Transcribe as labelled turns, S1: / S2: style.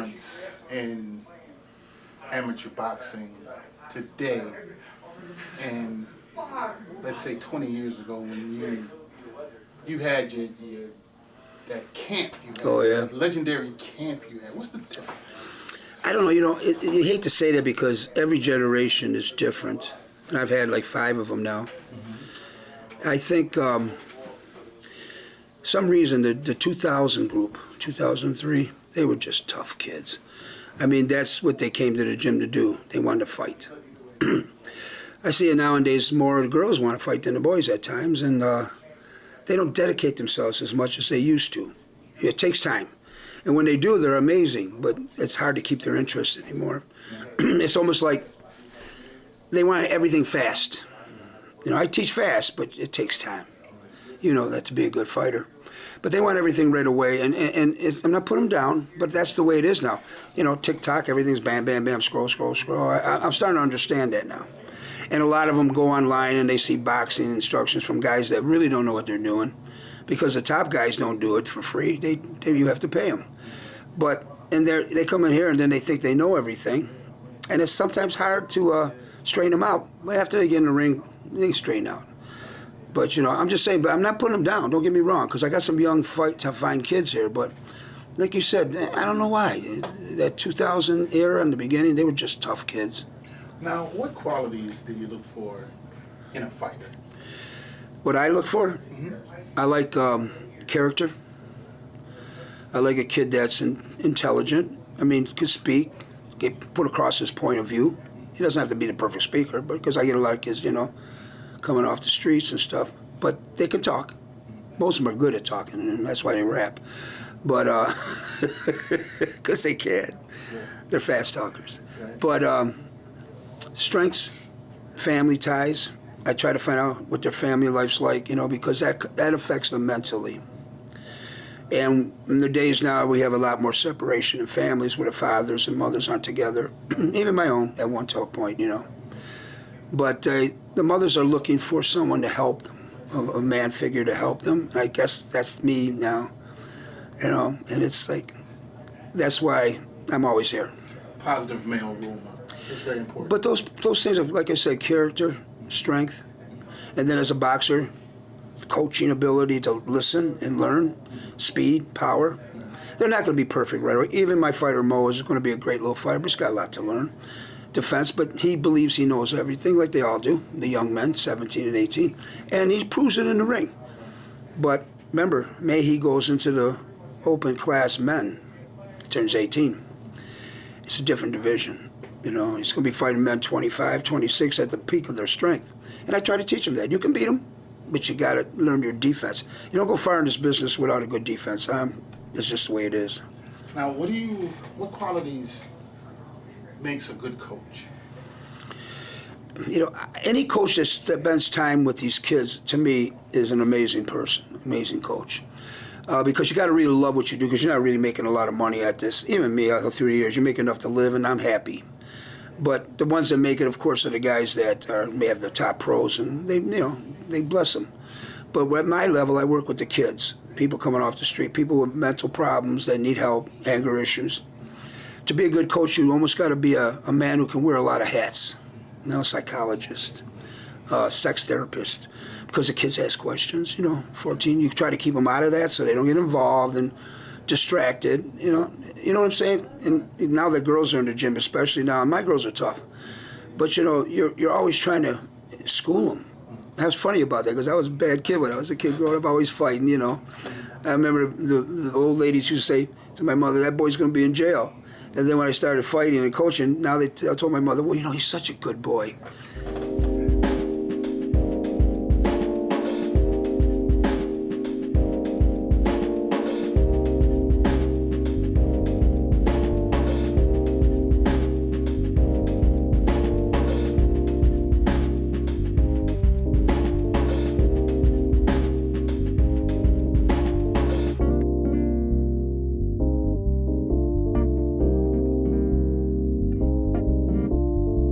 S1: difference in amateur boxing today and let's say 20 years ago when you had your that camp you had,
S2: Oh, yeah.
S1: that legendary camp you had? What's the difference?
S2: I don't know, you hate to say that because every generation is different. And I've had like 5 of them now. I think some reason the 2000 group, 2003, they were just tough kids. I mean, that's what they came to the gym to do. They wanted to fight. I see it nowadays, more of the girls want to fight than the boys at times, and they don't dedicate themselves as much as they used to. It takes time. And when they do, they're amazing, but it's hard to keep their interest anymore. It's almost like they want everything fast. I teach fast, but it takes time. You know that to be a good fighter. But they want everything right away, and I'm not putting them down, but that's the way it is now. TikTok, everything's bam, bam, bam, scroll, scroll, scroll. I'm starting to understand that now. And a lot of them go online and they see boxing instructions from guys that really don't know what they're doing, because the top guys don't do it for free. You have to pay them. And they come in here and then they think they know everything, and it's sometimes hard to straighten them out. But after they get in the ring, they straighten out. But I'm just saying. But I'm not putting them down. Don't get me wrong, because I got some young fine kids here. But like you said, I don't know why. That 2000 era in the beginning, they were just tough kids.
S1: Now, what qualities do you look for in a fighter?
S2: What I look for? I like character. I like a kid that's intelligent. I mean, can speak, put across his point of view. He doesn't have to be the perfect speaker, but because I get a lot of kids, coming off the streets and stuff, but they can talk. Most of them are good at talking, and that's why they rap. But because they can, they're fast talkers. But strengths, family ties. I try to find out what their family life's like, because that affects them mentally. And in the days now, we have a lot more separation in families where the fathers and mothers aren't together. Even my own at one point, But the mothers are looking for someone to help them, a man figure to help them. And I guess that's me now, And it's like, that's why I'm always here.
S1: Positive male role model. It's very important.
S2: But those things are, like I said, character, strength, and then as a boxer, coaching ability to listen and learn, speed, power. They're not going to be perfect right away. Even my fighter Mo is going to be a great little fighter, but he's got a lot to learn. Defense, but he believes he knows everything, like they all do, the young men, 17 and 18, and he proves it in the ring. But remember, May he goes into the open class men, turns 18. It's a different division. He's going to be fighting men 25, 26 at the peak of their strength. And I try to teach him that. You can beat them, but you got to learn your defense. You don't go far in this business without a good defense. It's just the way it is.
S1: Now, what qualities makes a good coach?
S2: Any coach that spends time with these kids, to me, is an amazing person, amazing coach. Because you got to really love what you do, because you're not really making a lot of money at this. Even me, through the years, you make enough to live, and I'm happy. But the ones that make it, of course, are the guys that may have the top pros, and they bless them. But at my level, I work with the kids, people coming off the street, people with mental problems that need help, anger issues. To be a good coach, you almost got to be a man who can wear a lot of hats. Psychologist, sex therapist, because the kids ask questions. 14, you try to keep them out of that so they don't get involved and distracted. You know what I'm saying? And now that girls are in the gym, especially now, and my girls are tough. But you're always trying to school them. That's funny about that, because I was a bad kid when I was a kid growing up, always fighting. I remember the old ladies used to say to my mother, "That boy's going to be in jail." And then when I started fighting and coaching, now I told my mother, "Well, he's such a good boy."